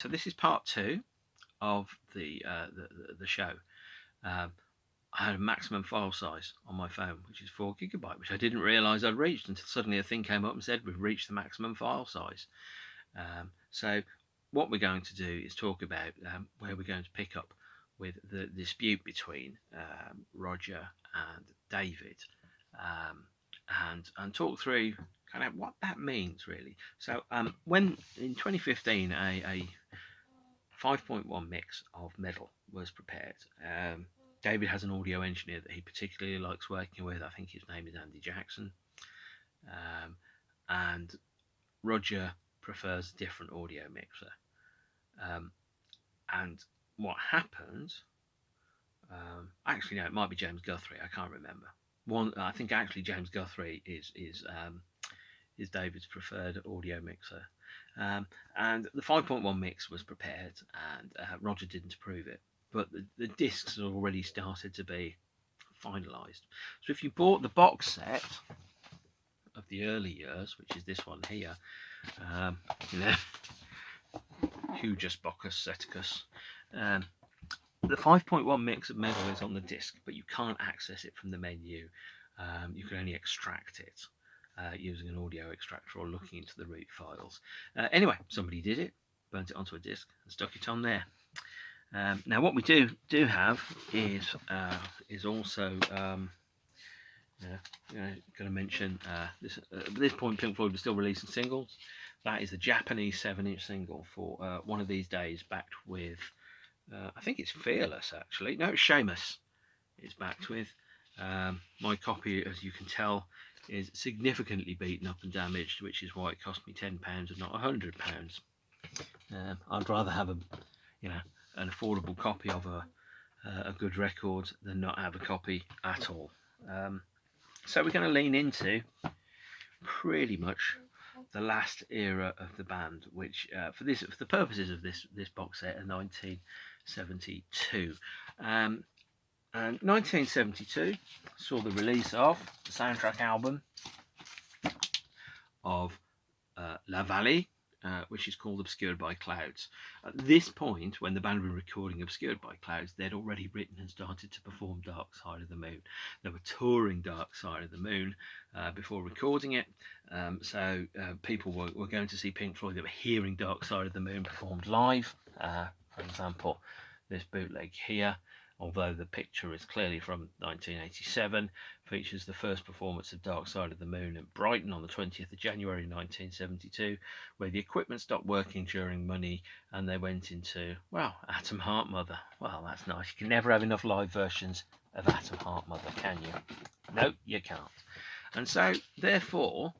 So this is part 2 of the show. I had a maximum file size on my phone, which is 4 GB, which I didn't realise I'd reached until suddenly a thing came up and said we've reached the maximum file size. So what we're going to do is talk about where we're going to pick up with the dispute between Roger and David, and talk through kind of what that means really. So when in 2015 a 5.1 mix of metal was prepared. David has an audio engineer that he particularly likes working with. I think his name is Andy Jackson. And Roger prefers a different audio mixer. And what happened, actually, no, it might be James Guthrie. I can't remember. I think actually James Guthrie is David's preferred audio mixer. And the 5.1 mix was prepared, and Roger didn't approve it. But the discs had already started to be finalised. So if you bought the box set of the early years, which is this one here, Hugus Bocchus Seticus, the 5.1 mix of metal is on the disc, but you can't access it from the menu. You can only extract it using an audio extractor or looking into the root files. Anyway, somebody did it, burnt it onto a disc, and stuck it on there. Now, what we do have is also going to mention this. At this point, Pink Floyd was still releasing singles. That is the Japanese 7-inch single for One of These Days, backed with I think it's Fearless actually. No, it's Seamus. It's backed with. My copy, as you can tell, is significantly beaten up and damaged, which is why it cost me £10 and not £100. I'd rather have an affordable copy of a good record than not have a copy at all. So we're going to lean into pretty much the last era of the band, which for the purposes of this box set, are 1972. And 1972 saw the release of the soundtrack album of La Vallée, which is called Obscured by Clouds. At this point, when the band were recording Obscured by Clouds, they'd already written and started to perform Dark Side of the Moon. They were touring Dark Side of the Moon before recording it. So people were going to see Pink Floyd. They were hearing Dark Side of the Moon performed live. For example, this bootleg here, although the picture is clearly from 1987, features the first performance of Dark Side of the Moon at Brighton on the 20th of January 1972, where the equipment stopped working during Money and they went into, Atom Heart Mother. Well, that's nice. You can never have enough live versions of Atom Heart Mother, can you? No, you can't. And so, therefore,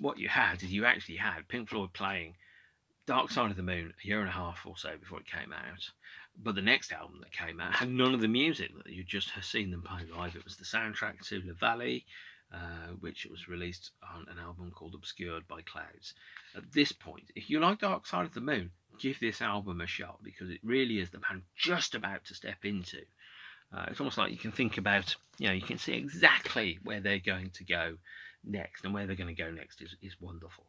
what you had is you actually had Pink Floyd playing Dark Side of the Moon a year and a half or so before it came out. But the next album that came out had none of the music that you just have seen them play live. It was the soundtrack to La Vallée, which was released on an album called Obscured by Clouds. At this point, if you like Dark Side of the Moon, give this album a shot, because it really is the band just about to step into. It's almost like you can think about, you can see exactly where they're going to go next, and where they're going to go next is wonderful.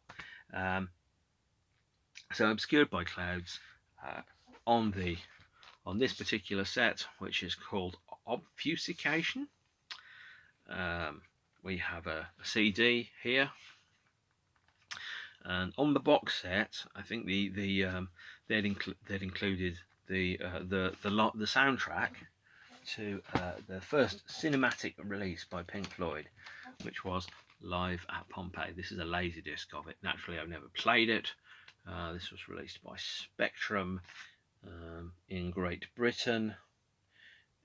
So Obscured by Clouds on this particular set, which is called Obfuscation. We have a CD here, and on the box set, I think they'd included the soundtrack to the first cinematic release by Pink Floyd, which was Live at Pompeii. This is a laserdisc of it. Naturally, I've never played it. This was released by Spectrum in Great Britain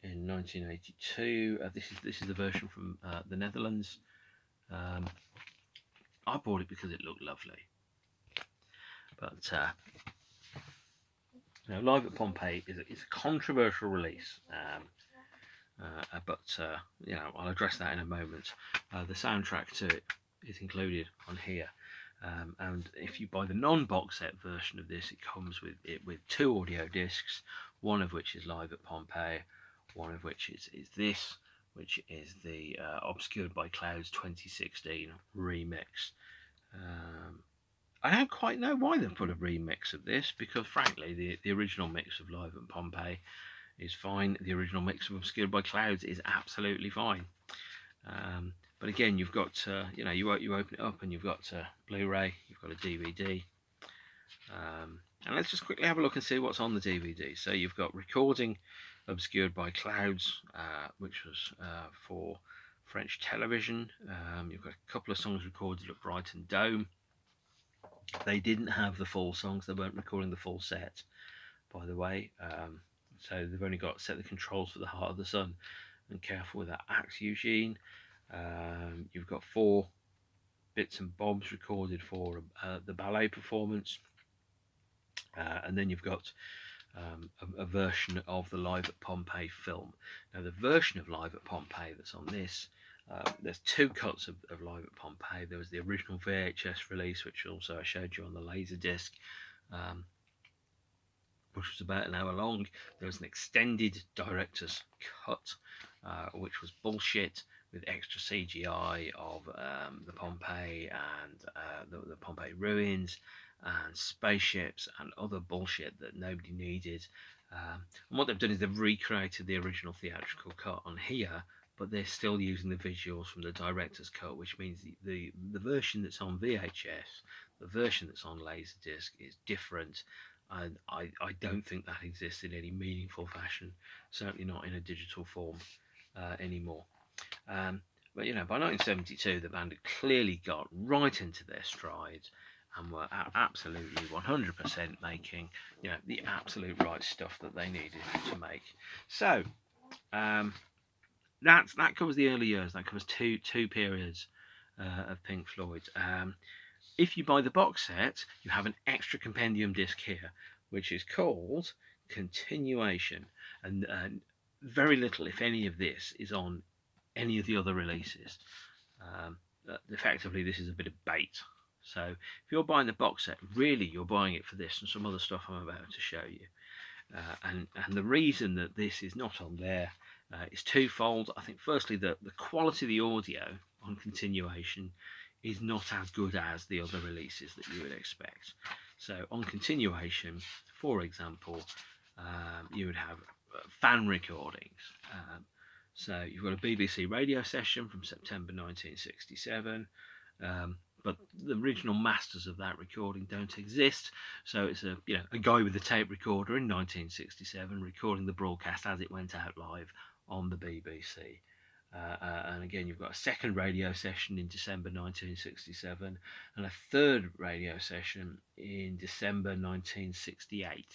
in 1982. This is the version from the Netherlands. I bought it because it looked lovely. But Live at Pompeii is a controversial release. But I'll address that in a moment. The soundtrack to it is included on here. And if you buy the non-box set version of this, it comes with 2 audio discs, one of which is Live at Pompeii, one of which is this, which is the Obscured by Clouds 2016 remix. I don't quite know why they put a remix of this, because frankly, the original mix of Live at Pompeii is fine. The original mix of Obscured by Clouds is absolutely fine. But again, you've got you open it up and you've got Blu-ray, you've got a DVD, and let's just quickly have a look and see what's on the DVD. So you've got recording Obscured by Clouds, which was for French television. You've got a couple of songs recorded at Brighton Dome. They didn't have the full songs; they weren't recording the full set, by the way. So they've only got Set the Controls for the Heart of the Sun and Careful with That Axe, Eugene. You've got 4 bits and bobs recorded for the ballet performance, and then you've got a version of the Live at Pompeii film. Now, the version of Live at Pompeii that's on this, there's 2 cuts of Live at Pompeii. There was the original VHS release, which also I showed you on the Laserdisc, which was about an hour long. There was an extended director's cut, which was bullshit, with extra CGI of the Pompeii and the Pompeii ruins and spaceships and other bullshit that nobody needed. And what they've done is they've recreated the original theatrical cut on here, but they're still using the visuals from the director's cut, which means the version that's on VHS, the version that's on Laserdisc, is different. And I don't think that exists in any meaningful fashion, certainly not in a digital form anymore. But by 1972, the band had clearly got right into their stride and were absolutely 100% making the absolute right stuff that they needed to make. So that covers the early years. That covers two periods of Pink Floyd. If you buy the box set, you have an extra compendium disc here, which is called Continuation, and very little, if any, of this is on any of the other releases. Effectively, this is a bit of bait. So if you're buying the box set, really you're buying it for this and some other stuff I'm about to show you. And the reason that this is not on there is twofold. I think firstly the quality of the audio on Continuation is not as good as the other releases that you would expect. So on Continuation, for example, you would have fan recordings. So you've got a BBC radio session from September 1967, but the original masters of that recording don't exist. So it's a guy with a tape recorder in 1967 recording the broadcast as it went out live on the BBC. And again, you've got a second radio session in December 1967 and a third radio session in December 1968.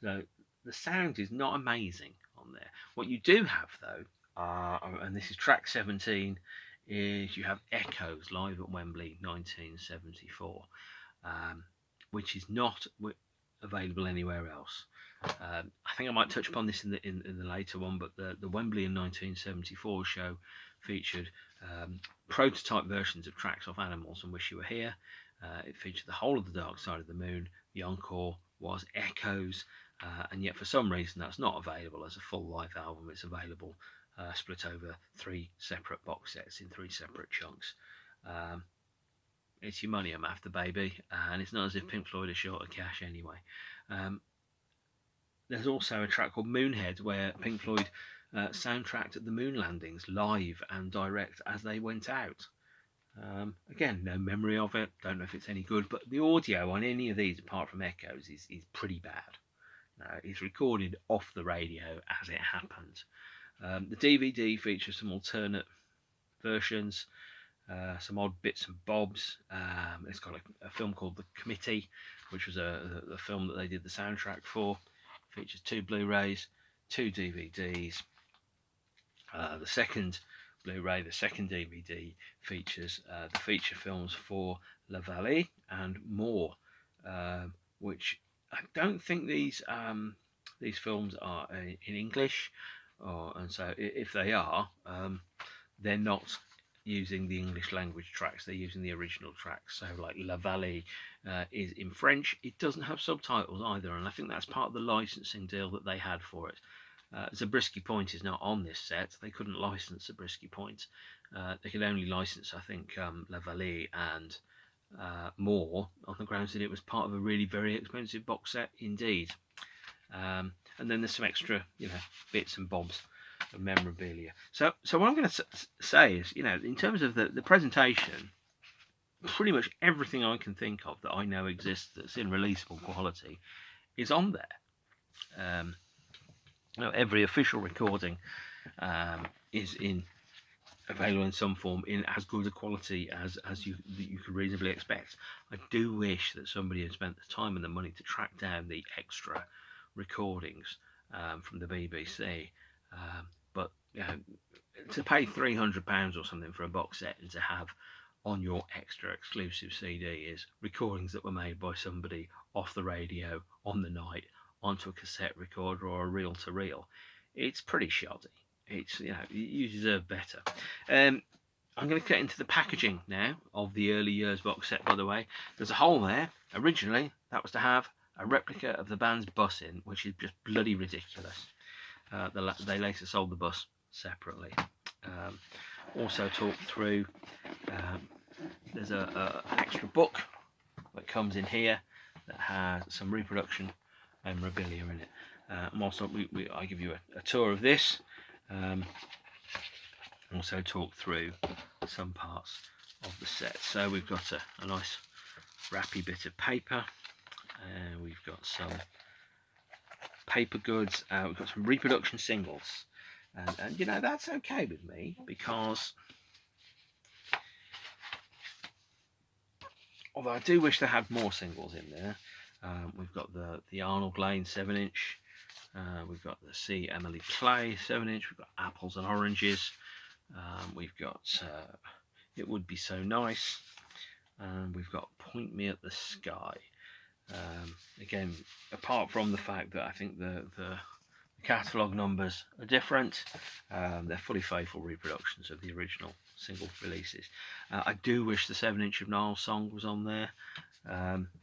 So the sound is not amazing on there. What you do have, though, and this is track 17, is you have Echoes live at Wembley 1974, which is not available anywhere else. I think I might touch upon this in the later one, but the Wembley in 1974 show featured prototype versions of tracks off Animals and Wish You Were Here. It featured the whole of The Dark Side of the Moon. The encore was Echoes, and yet for some reason that's not available as a full live album. It's available split over 3 separate box sets in 3 separate chunks. It's your money I'm after, baby, and it's not as if Pink Floyd are short of cash anyway. There's also a track called Moonhead, where Pink Floyd soundtracked the moon landings live and direct as they went out. Again, no memory of it, don't know if it's any good, but the audio on any of these, apart from Echoes, is pretty bad. It's recorded off the radio as it happened. The DVD features some alternate versions, some odd bits and bobs. It's got a film called The Committee, which was the film that they did the soundtrack for. Features 2 Blu-rays, 2 DVDs. The second Blu-ray, the second DVD features the feature films for La Vallée and more, which I don't think these films are in English, and so if they are, they're not using the English language tracks, they're using the original tracks. So like La Vallée is in French. It doesn't have subtitles either, and I think that's part of the licensing deal that they had for it. Zabriskie Point is not on this set. They couldn't license Zabriskie Point. They could only license, I think, La Vallée and more on the grounds that it was part of a really very expensive box set indeed. And then there's some extra, bits and bobs of memorabilia. So what I'm going to say is, in terms of the presentation, pretty much everything I can think of that I know exists that's in releasable quality is on there. Every official recording is available in some form in as good a quality as you could reasonably expect. I do wish that somebody had spent the time and the money to track down the extra recordings from the BBC, but to pay £300 or something for a box set and to have on your extra exclusive CD is recordings that were made by somebody off the radio on the night onto a cassette recorder or a reel-to-reel, it's pretty shoddy. It's, you deserve better. I'm going to get into the packaging now of the early years box set, by the way. There's a hole there. Originally, that was to have a replica of the band's bus in, which is just bloody ridiculous. They later sold the bus separately. Also talked through, there's a extra book that comes in here that has some reproduction memorabilia in it. And also, I give you a tour of this. Also talk through some parts of the set. So we've got a nice wrappy bit of paper. We've got some paper goods. We've got some reproduction singles. And that's okay with me, because although I do wish they had more singles in there. We've got the Arnold Lane 7-inch. We've got the C. Emily Clay 7-inch. We've got Apples and Oranges. We've got It Would Be So Nice. And we've got Point Me at the Sky. Again, apart from the fact that I think the catalogue numbers are different, they're fully faithful reproductions of the original single releases. I do wish the 7-inch of Niall's Song was on there,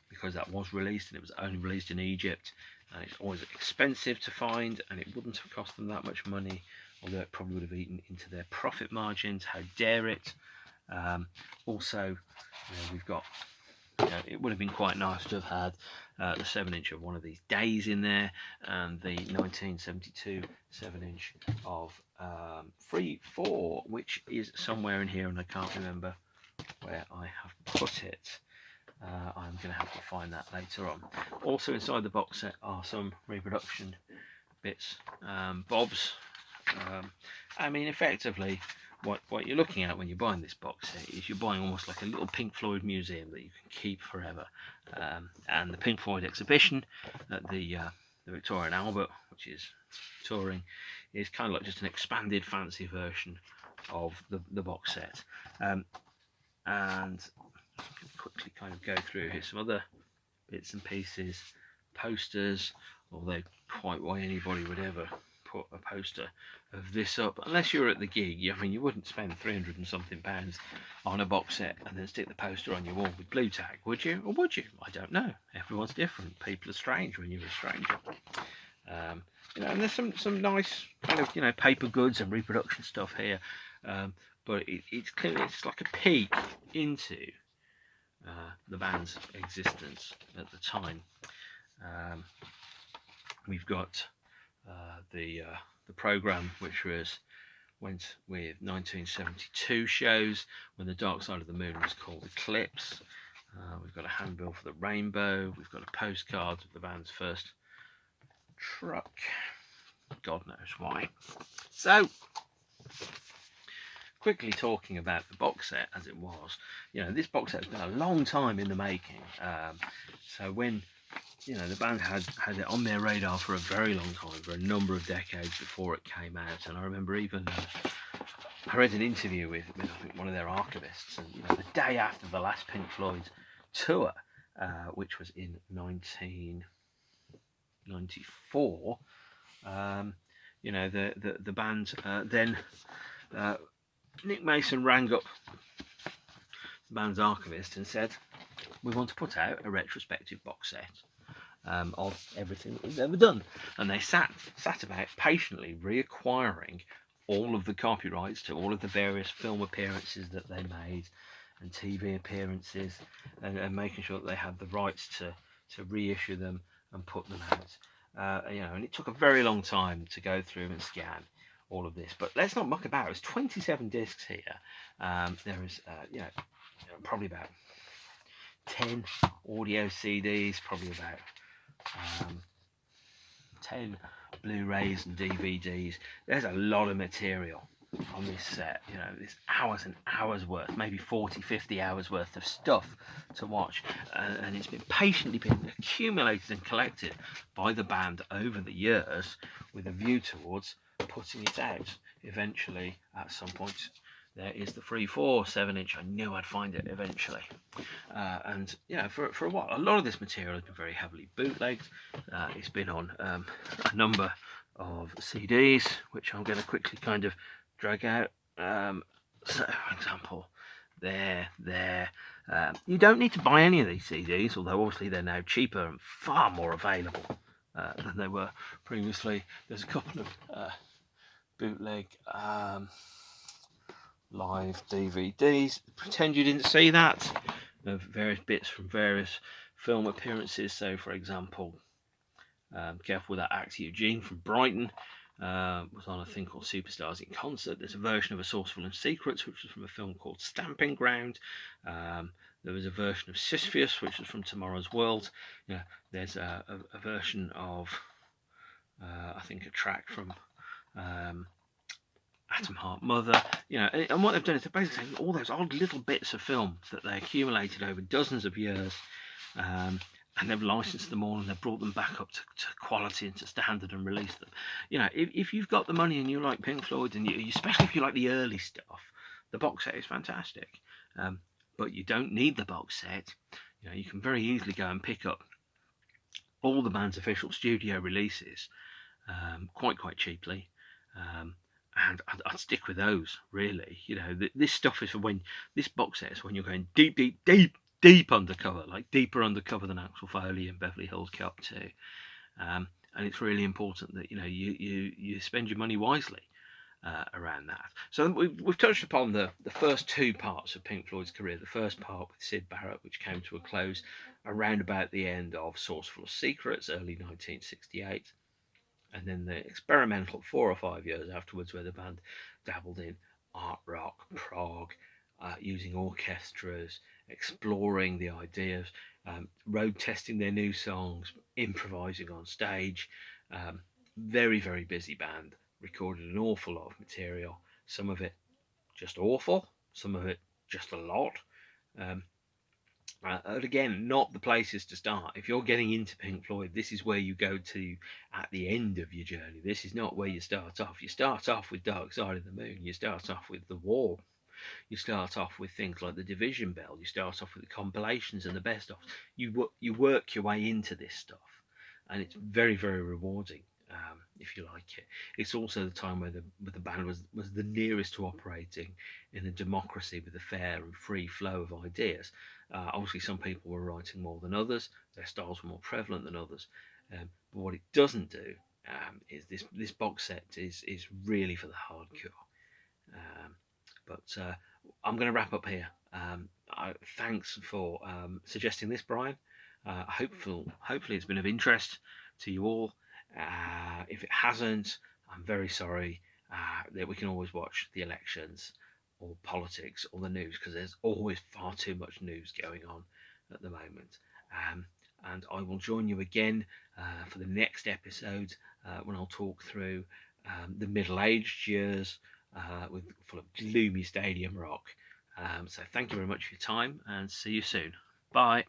because that was released, and it was only released in Egypt, and it's always expensive to find, and it wouldn't have cost them that much money, although it probably would have eaten into their profit margins. How dare it. Also, we've got, it would have been quite nice to have had the 7-inch of One of These Days in there, and the 1972 7-inch of Free 4, which is somewhere in here, and I can't remember where I have put it. I'm going to have to find that later on. Also inside the box set are some reproduction bits, bobs. I mean, effectively, what you're looking at when you're buying this box set is you're buying almost like a little Pink Floyd museum that you can keep forever. And the Pink Floyd exhibition at the Victoria and Albert, which is touring, is kind of like just an expanded fancy version of the box set. And I'm going to quickly kind of go through here some other bits and pieces, posters, although quite why anybody would ever put a poster of this up, unless you're at the gig. I mean, you wouldn't spend 300 and something pounds on a box set and then stick the poster on your wall with blue tack, would you? Or would you? I don't know. Everyone's different. People are strange when you're a stranger. And there's some nice kind of paper goods and reproduction stuff here, but it's clearly it's like a peek into the band's existence at the time. We've got the programme, which went with 1972 shows when the Dark Side of the Moon was called Eclipse. We've got a handbill for the Rainbow. We've got a postcard of the band's first truck. God knows why. So, quickly talking about the box set as it was, this box set has been a long time in the making. So when the band had it on their radar for a very long time, for a number of decades before it came out. And I remember even I read an interview with I think one of their archivists, and the day after the last Pink Floyd tour, which was in 1994, the band then Nick Mason rang up the band's archivist and said, "We want to put out a retrospective box set of everything that we've ever done." And they sat about patiently reacquiring all of the copyrights to all of the various film appearances that they made, and TV appearances, and making sure that they had the rights to reissue them and put them out. And it took a very long time to go through and scan all of this. But let's not muck about. It's 27 discs here. There is, probably about 10 audio CDs, probably about 10 Blu-rays and DVDs. There's a lot of material on this set. There's hours and hours worth, maybe 40, 50 hours worth of stuff to watch, and it's been patiently accumulated and collected by the band over the years with a view towards putting it out eventually at some point. There is the 3/4 7-inch. I knew I'd find it eventually. For a while, a lot of this material has been very heavily bootlegged. It's been on a number of CDs, which I'm going to quickly kind of drag out. So, for example, there. You don't need to buy any of these CDs, although obviously they're now cheaper and far more available than they were previously. There's a couple of bootleg live DVDs. Pretend you didn't see that. Of various bits from various film appearances. So, for example, careful with that actor Eugene from Brighton. Was on a thing called Superstars in Concert. There's a version of A Saucerful of Secrets, which was from a film called Stamping Ground. There was a version of Sisyphus, which was from Tomorrow's World. There's a version of, I think, a track from Atom Heart Mother. And what they've done is they're basically taken all those odd little bits of film that they accumulated over dozens of years, and they've licensed them all, and they've brought them back up to quality and to standard and released them. If you've got the money and you like Pink Floyd, and especially if you like the early stuff, the box set is fantastic. But you don't need the box set. You can very easily go and pick up all the band's official studio releases quite cheaply. And I'd stick with those, really. This stuff is for when, this box set is when you're going deep undercover, like deeper undercover than Axel Foley and Beverly Hills Cop 2. And it's really important that you spend your money wisely around that. So we've touched upon the first two parts of Pink Floyd's career. The first part with Syd Barrett, which came to a close around about the end of Saucerful of Secrets, early 1968. And then the experimental 4 or 5 years afterwards, where the band dabbled in art rock, prog, using orchestras, exploring the ideas, road testing their new songs, improvising on stage. Very, very busy band. Recorded an awful lot of material. Some of it just awful, some of it just a lot. And again, not the places to start. If you're getting into Pink Floyd, this is where you go to at the end of your journey. This is not where you start off. You start off with Dark Side of the Moon. You start off with The Wall. You start off with things like the Division Bell. You start off with the compilations and the best of. You work your way into this stuff, and it's very, very rewarding. If you like it. It's also the time where the band was the nearest to operating in a democracy with a fair and free flow of ideas. Obviously, some people were writing more than others. Their styles were more prevalent than others. But what it doesn't do is this box set is really for the hardcore. But I'm going to wrap up here. Thanks for suggesting this, Brian. Hopefully it's been of interest to you all. If it hasn't, I'm very sorry. That we can always watch the elections or politics or the news, because there's always far too much news going on at the moment. And I will join you again for the next episode when I'll talk through the middle-aged years full of gloomy stadium rock. So thank you very much for your time, and see you soon. Bye.